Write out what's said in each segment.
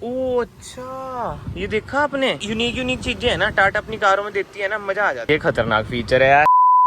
ओ अच्छा, ये देखा आपने, यूनिक चीजें है ना टाटा अपनी कारों में देती है ना, मजा आ जाता है। ये खतरनाक फीचर है यार।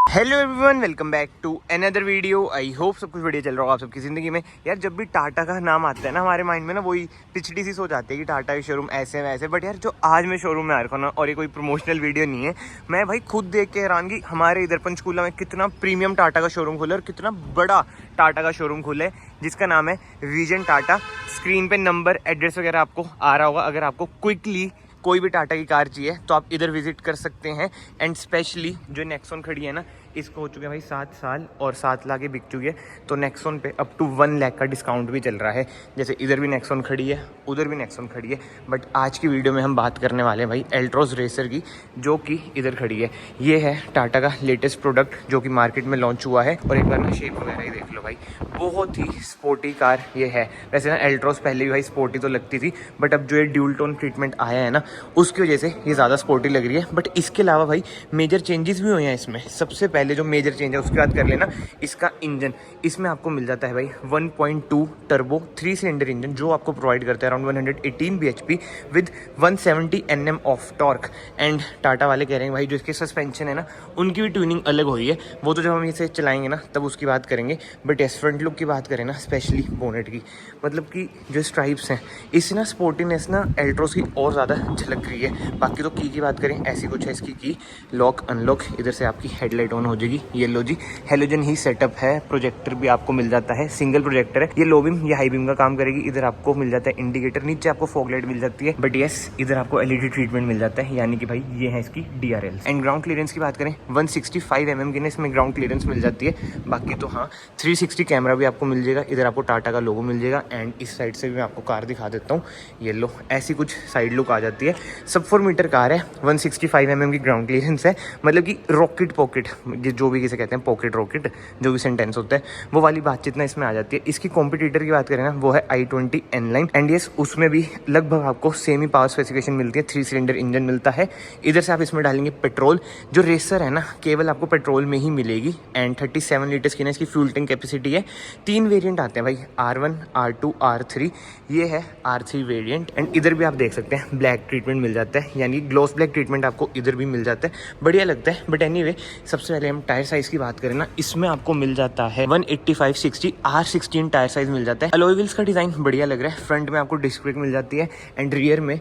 Hello everyone, welcome back to another video. I hope सब कुछ बढ़िया चल रहा होगा आप सबकी ज़िंदगी में। यार जब भी टाटा का नाम आता है ना हमारे माइंड में ना वही पिछड़ी सी सोच आती है कि टाटा के शोरूम ऐसे वैसे। बट यार जो आज मैं शोरूम में आ रखा हूँ ना, और ये कोई प्रमोशनल वीडियो नहीं है, मैं भाई खुद देख के हैरान कि हमारे इधर पंचकूला में कितना प्रीमियम टाटा का शोरूम खुला है और कितना बड़ा टाटा का शोरूम खुला है जिसका नाम है विजन टाटा। स्क्रीन पे नंबर एड्रेस वगैरह आपको आ रहा होगा। अगर आपको क्विकली कोई भी टाटा की कार चाहिए तो आप इधर विजिट कर सकते हैं। एंड स्पेशली जो नेक्सॉन खड़ी है ना, इसको हो चुके हैं भाई 7 साल और 7 लाख बिक चुकी है। तो नेक्सॉन पे अप टू 1 लाख का डिस्काउंट भी चल रहा है। जैसे इधर भी नेक्सॉन खड़ी है, उधर भी नेक्सॉन खड़ी है। बट आज की वीडियो में हम बात करने वाले हैं भाई एल्ट्रोज रेसर की, जो कि इधर खड़ी है। ये है टाटा का लेटेस्ट प्रोडक्ट जो कि मार्केट में लॉन्च हुआ है। और एक बार ना शेप वगैरह ही देख लो भाई, बहुत ही स्पोर्टी कार ये है। वैसे ना एल्ट्रोज पहले भी भाई स्पोर्टी तो लगती थी, बट अब जो ये ड्यूल टोन ट्रीटमेंट आया है ना, उसकी वजह से ये ज़्यादा स्पोर्टी लग रही है। बट इसके अलावा भाई मेजर चेंजेस भी हुए हैं इसमें। सबसे पहले जो मेजर चेंज है उसकी बात कर लेना, इसका इंजन। इसमें आपको मिल जाता है भाई 1.2 टर्बो 3 सिलेंडर इंजन, जो आपको प्रोवाइड करता है around 118 bhp with 170 Nm of torque. And Tata वाले कह रहे हैं भाई जो इसके सस्पेंशन है ना, उनकी भी ट्यूनिंग अलग हुई है। वो तो जब हम इसे चलाएंगे ना तब उसकी बात करेंगे। बट इस फ्रंट लुक की बात करें ना, स्पेशली बोनेट की, मतलब कि जो स्ट्राइप्स हैं इससे ना स्पोर्टीनेस ना एल्ट्रोस की और ज़्यादा झलक रही है। बाकी तो की बात करें, ऐसी कुछ है इसकी की लॉक अनलॉक। इधर से आपकी हेडलाइट ऑन हो जाएगी। ये लो जी, हेलोजन ही सेटअप है। प्रोजेक्टर भी आपको मिल जाता है, सिंगल प्रोजेक्टर है। ये लो बीम या हाई बीम का काम करेगी। इधर आपको मिल जाता है इंडिकेटर, नीचे आपको फॉग लाइट मिल जाती है। बट यस, इधर आपको एलईडी ट्रीटमेंट मिल जाता है, यानी कि भाई ये है इसकी डीआरएल। एंड ग्राउंड क्लियरेंस की बात करें, 165 mm की ना इसमें ग्राउंड क्लियरेंस मिल जाती है। बाकी तो हाँ, 360 कैमरा भी आपको मिल जाएगा। इधर आपको टाटा का लोगो मिल जाएगा। एंड इस साइड से भी मैं आपको कार दिखा देता हूँ। ये लो, ऐसी कुछ साइड लुक आ जाती है। सब 4 मीटर कार है, 165 mm की ग्राउंड क्लियरेंस है। मतलब कि रॉकेट पॉकेट, जो भी किसे कहते हैं, पॉकेट रॉकेट जो भी सेंटेंस होता है, वो वाली बातचीत ना इसमें आ जाती है। इसकी कॉम्पिटिटर की बात करें ना, वो है i20 N-Line। एंड यस, उसमें भी लगभग आपको सेम ही पावर स्पेसिफिकेशन मिलती है। 3 सिलेंडर इंजन मिलता है। इधर से आप इसमें डालेंगे पेट्रोल। जो रेसर है ना, केवल आपको पेट्रोल में ही मिलेगी। एंड 37 लीटर्स की ना इसकी फ्यूल टैंक कैपेसिटी है। 3 वेरिएंट आते हैं भाई, R1, R2, R3। ये है R3 वेरिएंट। एंड इधर भी आप देख सकते हैं ब्लैक ट्रीटमेंट मिल जाता है, यानी ग्लॉस ब्लैक ट्रीटमेंट आपको इधर भी मिल जाता है। बढ़िया लगता है। बट एनीवे, सबसे पहले हम टायर साइज की बात करें ना, इसमें आपको मिल जाता है 185/60 R16 टायर साइज मिल जाता है। अलॉय व्हील्स का डिज़ाइन बढ़िया लग रहा है। फ्रंट में आपको डिस्क ब्रेक मिल जाती है एंड रियर में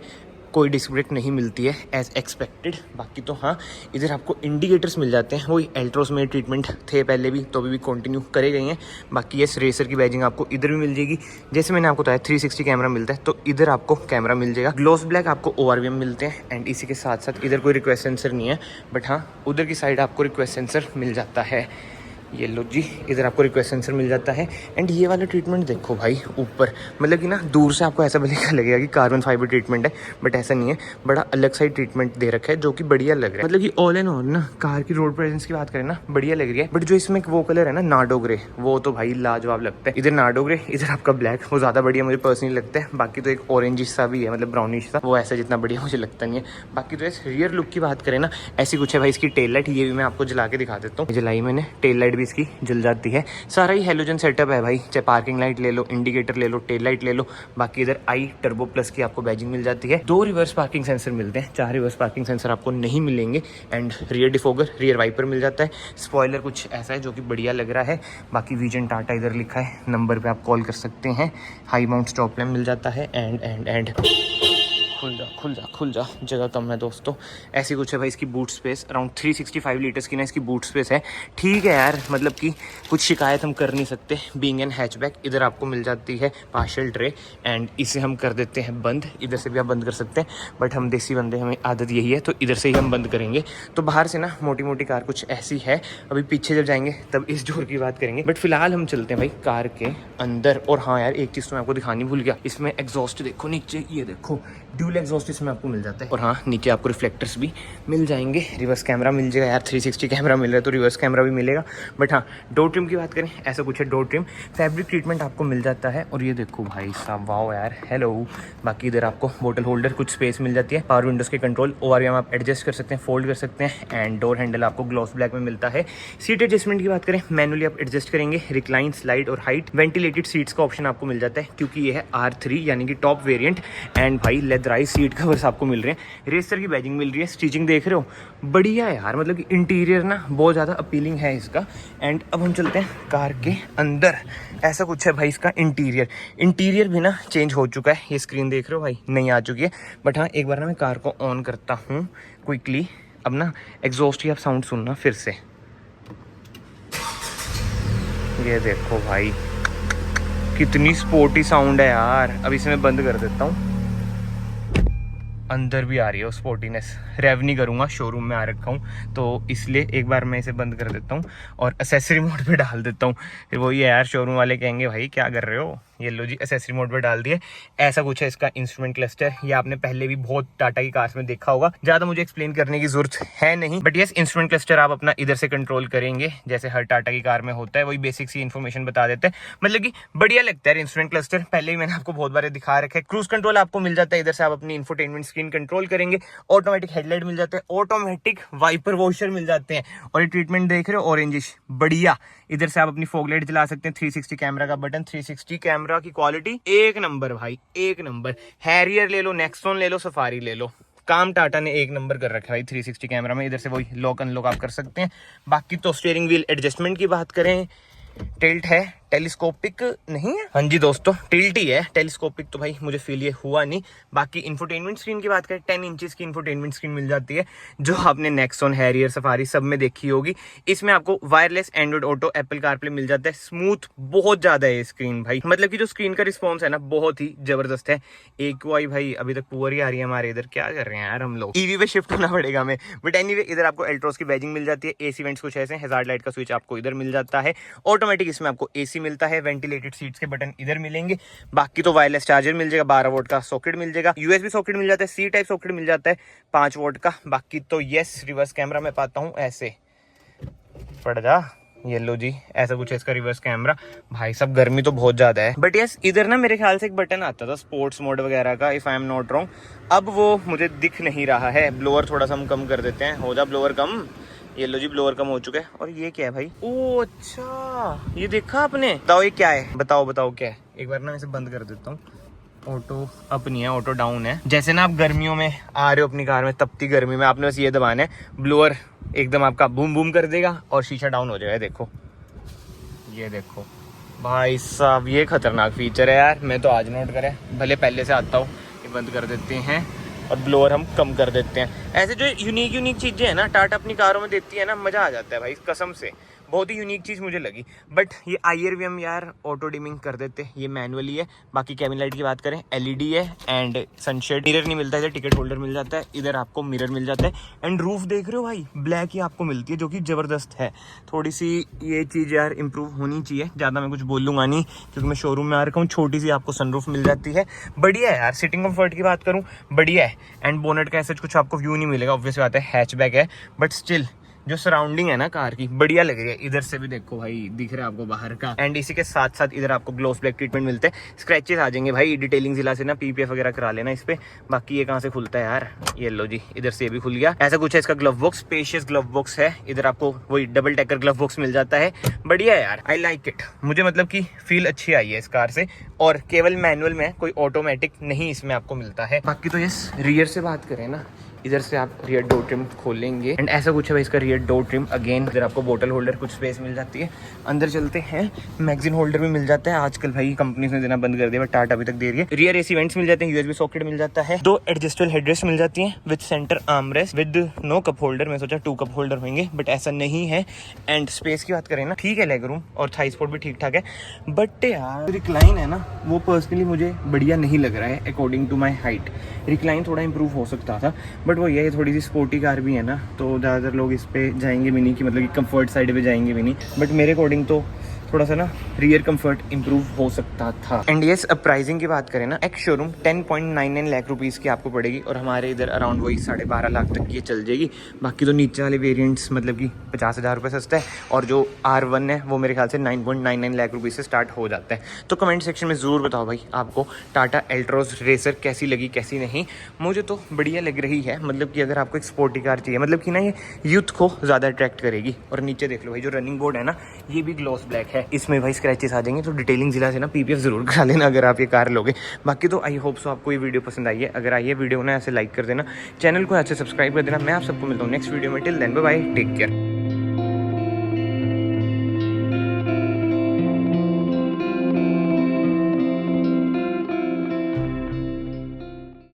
कोई डिस्क ब्रेक नहीं मिलती है एज एक्सपेक्टेड। बाकी तो हाँ, इधर आपको इंडिकेटर्स मिल जाते हैं। वही एल्ट्रोस में ट्रीटमेंट थे पहले भी, तो अभी भी कंटिन्यू करे गए हैं। बाकी ये रेसर की बैजिंग आपको इधर भी मिल जाएगी। जैसे मैंने आपको बताया 360 कैमरा मिलता है, तो इधर आपको कैमरा मिल जाएगा। ग्लॉस ब्लैक आपको ORVM मिलते हैं। एंड इसी के साथ साथ इधर कोई रिक्वेस्ट सेंसर नहीं है, बट हाँ उधर की साइड आपको रिक्वेस्ट सेंसर मिल जाता है। ये लो जी, इधर आपको रिक्वेस्ट सेंसर मिल जाता है। एंड ये वाला ट्रीटमेंट देखो भाई ऊपर, मतलब कि ना दूर से आपको ऐसा लगेगा कि कार्बन फाइबर ट्रीटमेंट है, बट ऐसा नहीं है। बड़ा अलग सा ट्रीटमेंट दे रखा है जो कि बढ़िया लग रहा है। मतलब कि ऑल एंड ऑल ना कार की रोड प्रेजेंस की बात करें ना, बढ़िया लग रही है। बट जो इसमें वो कलर है ना नार्डो ग्रे, वो तो भाई लाजवाब लगता है। इधर नार्डो ग्रे, इधर आपका ब्लैक, वो ज़्यादा बढ़िया मुझे पर्सनली लगता है। बाकी तो एक ऑरेंजिश सा भी है, मतलब ब्राउनिश सा, वो ऐसा जितना बढ़िया मुझे लगता नहीं है। बाकी तो रियर लुक की बात करें ना, ऐसी कुछ है भाई। इसकी टेल लाइट, ये भी मैं आपको जला के दिखा देता हूँ। जलाई मैंने, टेल लाइट भी इसकी जल जाती है। सारा ही हेलोजन सेटअप है भाई, चाहे पार्किंग लाइट ले लो, इंडिकेटर ले लो, टेल लाइट ले लो। बाकी इधर आई टर्बो प्लस की आपको बैजिंग मिल जाती है। 2 रिवर्स पार्किंग सेंसर मिलते हैं, 4 रिवर्स पार्किंग सेंसर आपको नहीं मिलेंगे। And rear defogger, rear wiper मिल जाता है। स्पॉइलर कुछ ऐसा है जो कि बढ़िया लग रहा है। बाकी विजन टाटा इधर लिखा है, नंबर पे आप कॉल कर सकते हैं। हाई माउंट स्टॉप लैम्प मिल जाता है। एंड खुल जा, जगह कम है दोस्तों। ऐसी कुछ है भाई इसकी बूट स्पेस, अराउंड 365 लीटर्स की ना इसकी बूट स्पेस है। ठीक है यार, मतलब कि कुछ शिकायत हम कर नहीं सकते बीइंग एन हैचबैक। इधर आपको मिल जाती है पार्शियल ट्रे। एंड इसे हम कर देते हैं बंद। इधर से भी आप बंद कर सकते हैं, बट हम देसी बंदे, हमें आदत यही है, तो इधर से ही हम बंद करेंगे। तो बाहर से ना मोटी मोटी कार कुछ ऐसी है। अभी पीछे जब जाएंगे तब इस जोर की बात करेंगे। बट फिलहाल हम चलते हैं भाई कार के अंदर। और हाँ यार, एक चीज़ तो मैं आपको दिखानी भूल गया, इसमें एग्जॉस्ट देखो नीचे, ये देखो ड्यूल एग्जॉस्ट इसमें आपको मिल जाता है। और हाँ, नीचे आपको रिफ्लेक्टर्स भी मिल जाएंगे, रिवर्स कैमरा मिल जाएगा यार, 360 कैमरा मिल रहा है तो रिवर्स कैमरा भी मिलेगा। बट हाँ, डोर ट्रिम की बात करें, ऐसा कुछ है डोर ट्रिम, फैब्रिक ट्रीटमेंट आपको मिल जाता है। और ये देखो भाई साहब, वाओ यार, हेलो। बाकी इधर आपको बोतल होल्डर, कुछ स्पेस मिल जाती है, पावर विंडोज़ के कंट्रोल, ORVM आप एडजस्ट कर सकते हैं, फोल्ड कर सकते हैं। एंड डोर हैंडल आपको ग्लॉस ब्लैक में मिलता है। सीट एडजस्टमेंट की बात करें, मैनुअली आप एडजस्ट करेंगे, रिक्लाइन, स्लाइड और हाइट। वेंटिलेटेड सीट्स का ऑप्शन आपको मिल जाता है क्योंकि ये है R3 यानी कि टॉप वेरिएंट। एंड भाई लेदराइज सीट कवर्स आपको मिल रहे हैं, रेसर की बैजिंग मिल रही है, स्टिचिंग देख रहे हो, बढ़िया है यार। मतलब कि इंटीरियर ना बहुत ज़्यादा अपीलिंग है इसका। एंड अब हम चलते हैं कार के अंदर, ऐसा कुछ है भाई इसका इंटीरियर भी ना चेंज हो चुका है। ये स्क्रीन देख रहे हो भाई, नई आ चुकी है। बट हाँ, एक बार ना मैं कार को ऑन करता हूँ क्विकली। अब ना एग्जॉस्ट की आप साउंड सुनना फिर से, ये देखो भाई कितनी स्पोर्टी साउंड है यार। अब इसे मैं बंद कर देता हूँ, अंदर भी आ रही है वो स्पोर्टीनेस। रेव नहीं करूँगा, शोरूम में आ रखा हूँ तो इसलिए एक बार मैं इसे बंद कर देता हूँ और एसेसरी मोड पे डाल देता हूँ। फिर वो ये यार शोरूम वाले कहेंगे भाई क्या कर रहे हो। ये लो जी, एसेसरी मोड पे डाल दिए। ऐसा कुछ है इसका इंस्ट्रूमेंट क्लस्टर। ये आपने पहले भी बहुत टाटा की कार्स में देखा होगा, ज़्यादा मुझे एक्सप्लेन करने की जरूरत है नहीं। बट यस, इंस्ट्रूमेंट क्लस्टर आप अपना इधर से कंट्रोल करेंगे जैसे हर टाटा की कार में होता है, वही बेसिक सी इन्फॉर्मेशन बता देते हैं। मतलब कि बढ़िया लगता है इंस्ट्रूमेंट क्लस्टर, पहले ही मैंने आपको बहुत बार दिखा रखा है। क्रूज कंट्रोल आपको मिल जाता है, इधर से आप अपनी इंफोटेनमेंट स्क्रीन कंट्रोल करेंगे। ऑटोमेटिक हेडलाइट मिल जाते हैं, ऑटोमेटिक वाइपर वॉशर मिल जाते हैं। और ये ट्रीटमेंट देख रहे हो ऑरेंजिश, बढ़िया। इधर से आप अपनी फॉग लाइट चला सकते हैं, 360 कैमरा का बटन, 360 कैमरा की क्वालिटी एक नंबर भाई, एक नंबर। हैरियर ले लो, नेक्सॉन ले लो, सफारी ले लो, काम टाटा ने एक नंबर कर रखा है भाई 360 कैमरा में। इधर से वही लॉक अनलॉक आप कर सकते हैं। बाकी तो स्टीयरिंग व्हील एडजस्टमेंट की बात करें, टिल्ट है, टेलीस्कोपिक नहीं है। हाँ जी दोस्तों, टिल्ट ही है, टेलीस्कोपिक तो भाई मुझे फील ये हुआ नहीं। बाकी इंफोटेनमेंट स्क्रीन की बात करें, 10 इंचेस की इंफोटेनमेंट स्क्रीन मिल जाती है, जो आपने नेक्सॉन, हैरियर, सफारी सब में देखी होगी। इसमें आपको wireless Android Auto, Apple CarPlay मिल जाता है। स्मूथ बहुत ज्यादा है ये स्क्रीन भाई, मतलब कि जो स्क्रीन का रिस्पॉन्स है ना बहुत ही जबरदस्त है। AQI भाई अभी तक पुअर ही आ रही है हमारे इधर, क्या कर रहे हैं यार हम लोग, EV पे शिफ्ट होना पड़ेगा हमें। बट एनीवे, इधर आपको एल्ट्रोस की बैजिंग मिल जाती है। AC वेंट्स कुछ ऐसे, हैजार्ड लाइट का स्विच आपको इधर मिल जाता है। ऑटोमेटिक इसमें आपको AC मिलता है, वेंटिलेटेड सीट्स के बटन इधर मिलेंगे। बाकी तो वायरलेस चार्जर मिल जाएगा, 12 वोल्ट का सॉकेट मिल जाएगा, USB सॉकेट मिल जाता है, C टाइप सॉकेट मिल जाता है 5 वोल्ट का। बाकी तो यस, रिवर्स कैमरा मैं पाता हूँ ऐसे पड़ जा, ये लो जी, ऐसा कुछ है इसका रिवर्स कैमरा। भाई सब गर्मी तो बहुत ज्यादा है। बट यस, इधर ना मेरे ख्याल से एक बटन आता था स्पोर्ट्स मोड वगैरह का, if I am not wrong. अब वो मुझे दिख नहीं रहा है। ब्लोअर थोड़ा सा हम कम कर देते हैं, हो जा ब्लोअर कम। ये लो जी, ब्लोअर कम हो चुका है। और ये क्या है भाई, ओ अच्छा, ये देखा आपने, बताओ ये क्या है, बताओ क्या है। एक बार ना इसे बंद कर देता हूँ। ऑटो अप नहीं है, ऑटो डाउन है। जैसे ना आप गर्मियों में आ रहे हो अपनी कार में, तपती गर्मी में, आपने बस ये दबाना है, ब्लोअर एकदम आपका बूम बूम कर देगा और शीशा डाउन हो जाएगा। देखो, ये देखो भाई साहब, ये खतरनाक फीचर है यार, मैं तो आज नोट करें, भले पहले से आता हूँ। ये बंद कर देते हैं और ब्लोअर हम कम कर देते हैं। ऐसे जो यूनिक चीज़ें हैं ना टाटा अपनी कारों में देती है ना, मज़ा आ जाता है भाई कसम से। बहुत ही यूनिक चीज़ मुझे लगी। बट ये IRVM यार ऑटो डिमिंग कर देते, ये मैनुअली है। बाकी कैबिन लाइट की बात करें, LED है। एंड सनशेड, मिरर नहीं मिलता है, इधर टिकट होल्डर मिल जाता है, इधर आपको मिरर मिल जाता है। एंड रूफ देख रहे हो भाई, ब्लैक ही आपको मिलती है, जो कि ज़बरदस्त है। थोड़ी सी ये चीज़ यार इंप्रूव होनी चाहिए, ज़्यादा मैं कुछ बोलूँगा नहीं क्योंकि मैं शोरूम में आ रखा हूँ। छोटी सी आपको सनरूफ मिल जाती है, बढ़िया है यार। सिटिंग कम्फर्ट की बात करूँ, बढ़िया है। एंड बोनेट का ऐसा कुछ आपको व्यू नहीं मिलेगा, ऑब्वियस बात है, हैचबैक है। बट स्टिल जो सराउंडिंग है ना कार की, बढ़िया लग रही है। इधर से भी देखो भाई, दिख रहा है आपको बाहर का। एंड इसी के साथ साथ इधर आपको ग्लॉस ब्लैक ट्रीटमेंट मिलते हैं। स्क्रैचेस आ जाएंगे भाई, डिटेलिंग जिला से ना PPF वगैरह करा लेना इस पे। बाकी ये कहाँ से खुलता है यार, ये लो जी, इधर से ये भी खुल गया। ऐसा कुछ है इसका glove box, spacious glove box है। इधर आपको वही डबल टेकर ग्लव बॉक्स मिल जाता है, बढ़िया है यार, आई लाइक इट। मुझे मतलब कि फील अच्छी आई है इस कार से। और केवल मैनुअल में, कोई ऑटोमेटिक नहीं इसमें आपको मिलता है। बाकी तो यस, रियर से बात करें ना, इधर से आप रियर डोर ट्रिम खोलेंगे। एंड ऐसा कुछ है भाई इसका रियर डोर ट्रिम। अगेन इधर आपको बोतल होल्डर, कुछ स्पेस मिल जाती है। अंदर चलते हैं, मैगजीन होल्डर भी मिल जाता है। आजकल भाई कंपनी ने देना बंद कर दिया, बट टाटा अभी तक दे रही है। रियर AC वेंट्स मिल जाते हैं, USB सॉकेट मिल जाता है। 2 एडजस्टेबल हेडरेस्ट मिल जाती हैं with centre armrest with no cup holder. मैं सोचा 2 कप होल्डर होंगे, बट ऐसा नहीं है। एंड स्पेस की बात करें ना, ठीक है, लेग रूम और थाई स्पॉट भी ठीक ठाक है। बट यार रिक्लाइन है ना, वो पर्सनली मुझे बढ़िया नहीं लग रहा है according to my height. Recline थोड़ा इंप्रूव हो सकता था, बट वो ये थोड़ी सी स्पोर्टी कार भी है ना, तो ज़्यादातर लोग इस पे जाएंगे भी नहीं, कि मतलब कि कंफर्ट साइड पे जाएंगे भी नहीं। बट मेरे अकॉर्डिंग तो थोड़ा सा ना रियर कंफर्ट इंप्रूव हो सकता था। एंड यस, अब प्राइसिंग की बात करें ना, एक शोरूम 10.99 लाख रुपीज़ की आपको पड़ेगी और हमारे इधर अराउंड वही 12.5 लाख तक की ये चल जाएगी। बाकी तो नीचे वाले वेरिएंट्स मतलब कि 50,000 रुपये सस्ता है, और जो R1 है वो मेरे ख्याल से 9.99 लाख रुपीज़ से स्टार्ट हो जाता है। तो कमेंट सेक्शन में ज़रूर बताओ भाई आपको टाटा एल्ट्रोज रेसर कैसी लगी कैसी नहीं। मुझे तो बढ़िया लग रही है, मतलब कि अगर आपको एक स्पोर्टी कार चाहिए, मतलब कि ना ये यूथ को ज़्यादा अट्रैक्ट करेगी। और नीचे देख लो भाई, जो रनिंग बोर्ड है ना ये भी ग्लॉस ब्लैक है, इसमें भाई स्क्रैचेस आ जाएंगे, तो डिटेलिंग जिला से ना PPF जरूर करा लेना अगर आप ये कार लोगे। बाकी तो आई होप सो आपको ये वीडियो पसंद आई है। अगर आई है वीडियो ना ऐसे लाइक कर देना, चैनल को ऐसे सब्सक्राइब कर देना। मैं आप सबको मिलता हूँ नेक्स्ट वीडियो में। Till then bye bye, take care.